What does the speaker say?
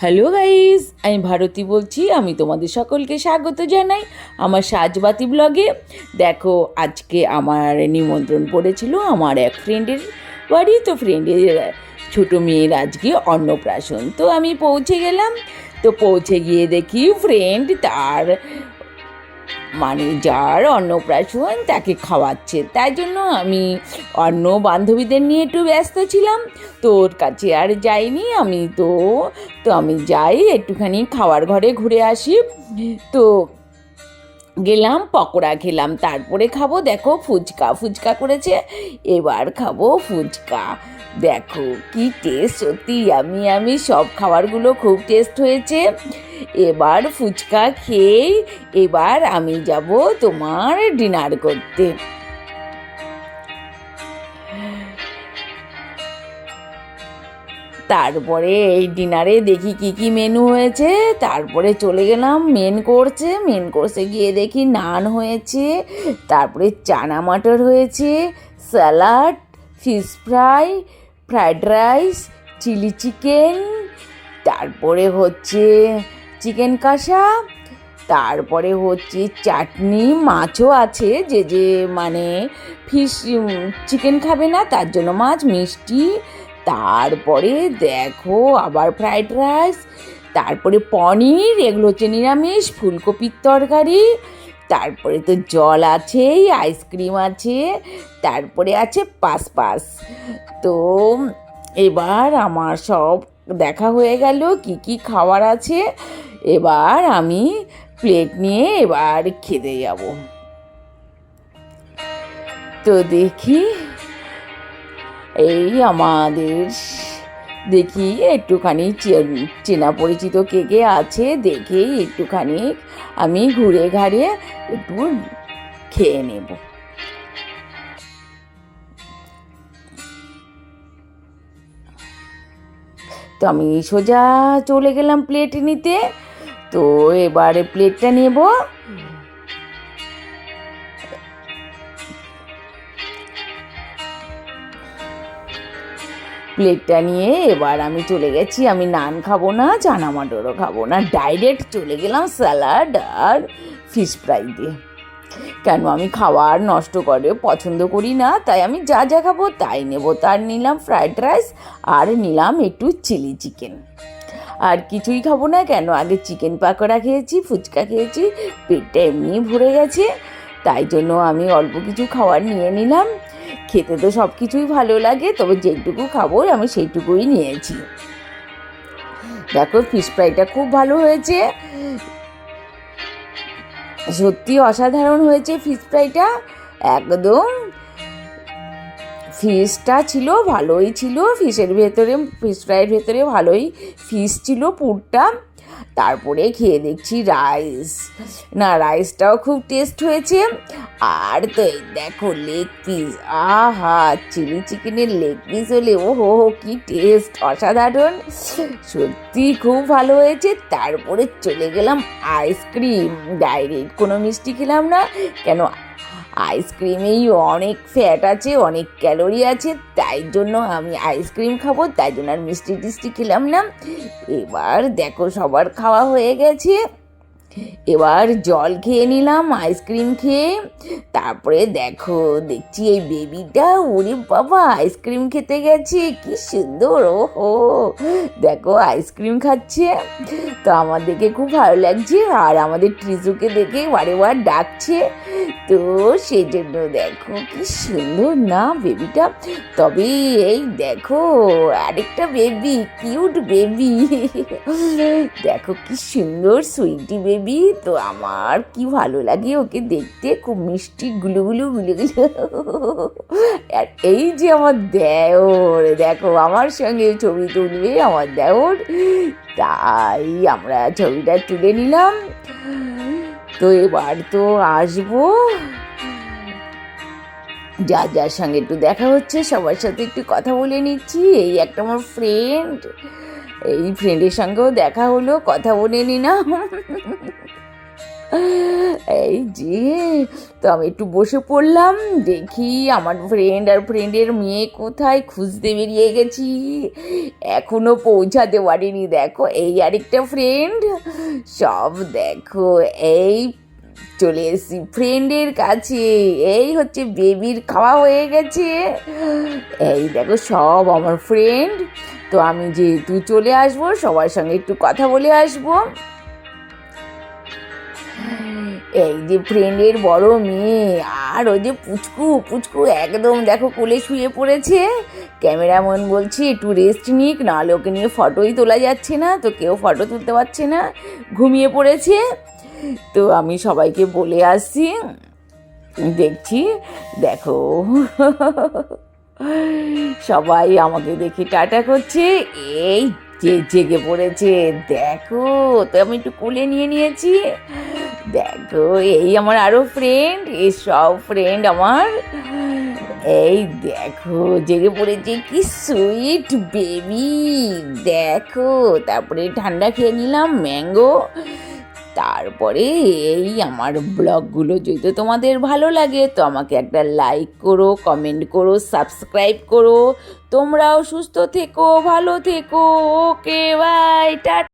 Hello guys, আমি ভারতী বলছি। আমি তোমাদের সকলকে স্বাগত জানাই আমার সাজবাতি ব্লগে। দেখো, আজকে আমার নিমন্ত্রণ পড়েছিল আমার এক ফ্রেন্ডের বাড়ি। তো ফ্রেন্ডের ছোটো মেয়ের আজকে অন্নপ্রাশন। তো আমি পৌঁছে গেলাম। তো পৌঁছে গিয়ে দেখি ফ্রেন্ড তার যার অন্নপ্রাশন তাকে খাওয়াচ্ছে। তাই জন্য আমি অন্য বান্ধবীদের নিয়ে একটু ব্যস্ত ছিলাম। তো ওর কাছে আর যাইনি। আমি যাই একটুখানি খাওয়ার ঘরে ঘুরে আসি। তো গেলাম, পকোড়া খেলাম, তারপরে খাবো দেখো ফুচকা করেছে। এবার খাবো ফুচকা। দেখো কি টেস্ট, সত্যি আমি সব খাবারগুলো খুব টেস্ট হয়েছে। এবার ফুচকা খেয়ে এবার আমি যাব তোমার ডিনার করতে। তারপরে এই ডিনারে দেখি কি কি মেনু হয়েছে। তারপরে চলে গেলাম মেন কোর্সে গিয়ে দেখি নান হয়েছে, তারপরে চানা মটর হয়েছে, salad, fish fry, fried rice, chilli chicken, তারপরে হচ্ছে চিকেন কষা, তারপরে হচ্ছে চাটনি, মাছও আছে। যে ফিশ চিকেন খাবে না তার জন্য মাছ, মিষ্টি। তারপরে দেখো আবার ফ্রায়েড রাইস, তারপরে পনির, এগুলো হচ্ছে নিরামিষ, ফুলকপির তরকারি, তারপরে তো জল আছেই, আইসক্রিম আছে, তারপরে আছে পাস। তো এবার আমার সব দেখা হয়ে গেল কি কি খাবার আছে। এবার আমি প্লেট নিয়ে এবার খেতে যাব। তো দেখি এই আমাদের দেখি একটুখানি চেনা পরিচিত কে কে আছে, দেখেই একটুখানি আমি ঘুরে ঘাড়ে একটু খেয়ে নেব। তো আমি সোজা চলে গেলাম প্লেট নিতে। তো এবারে প্লেটটা নেব। প্লেটটা নিয়ে এবার আমি চলে গেছি। আমি নান খাবো না, চানা মটরও খাবো না, ডাইরেক্ট চলে গেলাম স্যালাড আর ফিশ ফ্রাই দিয়ে। কেন, আমি খাবার নষ্ট করে পছন্দ করি না, তাই আমি যা যা খাবো তাই নেব। তার নিলাম ফ্রায়েড রাইস আর নিলাম একটু চিলি চিকেন। আর কিছুই খাবো না, কেন আগে চিকেন পাকোড়া খেয়েছি, ফুচকা খেয়েছি, পেটটা এমনি ভরে গেছে। তাই জন্য আমি অল্প কিছু খাবার নিয়ে নিলাম। খেতে তো সব কিছুই ভালো লাগে, তবে যেটুকু খাবো আমি সেইটুকুই নিয়েছি। দেখো ফিশ ফ্রাইটা খুব ভালো হয়েছে, সত্যি অসাধারণ হয়েছে ফিশ ফ্রাইটা। একদম ফিশটা ছিল ভালোই ছিল, ফিশ ফ্রাইয়ের ভেতরে ভালোই ফিশ ছিল পুরটা। তারপরে খেয়ে দেখছি রাইসটাও খুব টেস্ট হয়েছে। আর তো এই দেখো লেগ পিস, আহা, চিলি চিকেনের লেগ পিস হলে ও হো কি টেস্ট, অসাধারণ, সত্যি খুব ভালো হয়েছে। তারপরে চলে গেলাম আইসক্রিম, ডাইরেক্ট কোনো মিষ্টি খেলাম না, কেন আইসক্রিমেই অনেক ফ্যাট আছে, অনেক ক্যালোরি আছে, তাই জন্য আমি আইসক্রিম খাবো, তাই জন্য আর মিষ্টি টিষ্টি খেলাম না। এবার দেখো সবার খাওয়া হয়ে গেছে, এবার জল খেয়ে নিলাম আইসক্রিম খেয়ে। তারপরে দেখছি এই বেবিটা, ওরে বাবা, আইসক্রিম খেতে গেছে, কি সুন্দর, ওহো দেখো আইসক্রিম খাচ্ছে। তো আমার দেখে খুব ভালো লাগছে, আর আমাদের ট্রিজুকে দেখে বারে বার ডাকছে। তো সেই জন্য দেখো কি সুন্দর না বেবিটা। তবে এই দেখো আরেকটা বেবি, কিউট বেবি, দেখো কি সুন্দর সুইটি বেবি। তো আমার কি ভালো লাগে ওকে দেখতে, খুব মিষ্টি, গুলুগুলু। আর এই যে আমার দেওর, দেখো আমার সঙ্গে ছবি তুলবে আমার দেওর, তাই আমরা ছবিটা তুলে নিলাম। তো এবার তো আসবো, যার সঙ্গে একটু দেখা হচ্ছে সবার সাথে একটু কথা বলে নিচ্ছি। এই একটা আমার ফ্রেন্ড, এই ফ্রেন্ডের সঙ্গেও দেখা হলো, কথা বলে নিলাম। এই যে, তো আমি একটু বসে পড়লাম, দেখি আমার ফ্রেন্ড আর ফ্রেন্ডের মেয়ে কোথায়, খুঁজতে বেরিয়ে গেছি, এখনো পৌঁছাতে পারিনি। দেখো এই আরেকটা ফ্রেন্ড, সব দেখো এই চলে এসেছি ফ্রেন্ডের কাছে। এই হচ্ছে বেবির খাওয়া হয়ে গেছে, এই দেখো সব আমার ফ্রেন্ড। তো আমি যেহেতু চলে আসবো, সবার সঙ্গে একটু কথা বলে আসবো। এই যে ফ্রেন্ডের বড় মেয়ে, আর ওই যে পুচকু পুচকু একদম দেখো কোলে শুয়ে পড়েছে। ক্যামেরাম্যান বলছে একটু রেস্ট নিক, নাহলে ওকে নিয়ে ফটোই তোলা যাচ্ছে না, তো কেউ ফটো তুলতে পারছে না, ঘুমিয়ে পড়েছে। তো আমি সবাইকে বলে আসছি, দেখছি দেখো সবাই আমাকে দেখে টাটা করছে। এই যে জেগে পড়েছে, দেখো তো আমি একটু কোলে নিয়ে নিয়েছি। দেখো এই আমার আরো ফ্রেন্ড, এই সব ফ্রেন্ড আমার, এই দেখো জেগে পড়েছে, কি সুইট বেবি। দেখো তারপরে ঠান্ডা খেয়ে নিলাম ম্যাঙ্গো। তারপরে এই আমার ব্লগগুলো যদি তোমাদের ভালো লাগে তো আমাকে একটা লাইক করো, কমেন্ট করো, সাবস্ক্রাইব করো। তোমরাও সুস্থ থেকো, ভালো থেকো। Okay bye, tata.